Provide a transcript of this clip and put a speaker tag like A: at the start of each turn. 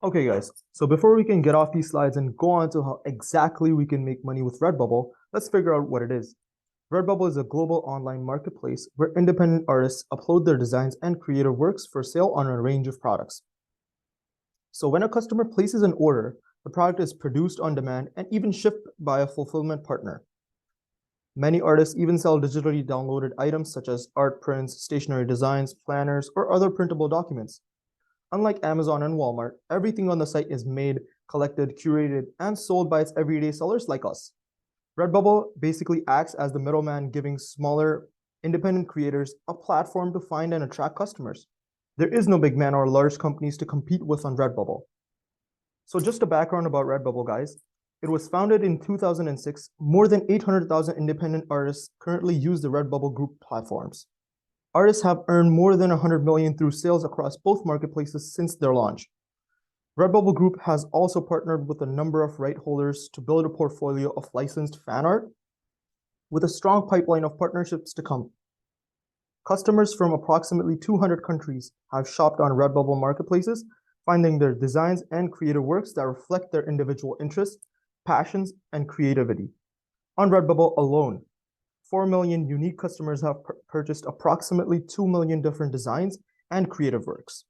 A: Okay, guys, so before we can get off these slides and go on to how exactly we can make money with Redbubble, let's figure out what it is. Redbubble is a global online marketplace where independent artists upload their designs and creative works for sale on a range of products. So when a customer places an order, the product is produced on demand and even shipped by a fulfillment partner. Many artists even sell digitally downloaded items such as art prints, stationery designs, planners, or other printable documents. Unlike Amazon and Walmart, everything on the site is made, collected, curated, and sold by its everyday sellers like us. Redbubble basically acts as the middleman, giving smaller, independent creators a platform to find and attract customers. There is no big man or large companies to compete with on Redbubble. So just a background about Redbubble, guys. It was founded in 2006. More than 800,000 independent artists currently use the Redbubble group platforms. Artists have earned more than 100 million through sales across both marketplaces since their launch. Redbubble Group has also partnered with a number of right holders to build a portfolio of licensed fan art with a strong pipeline of partnerships to come. Customers from approximately 200 countries have shopped on Redbubble marketplaces, finding their designs and creative works that reflect their individual interests, passions, and creativity. On Redbubble alone, 4 million unique customers have purchased approximately 2 million different designs and creative works.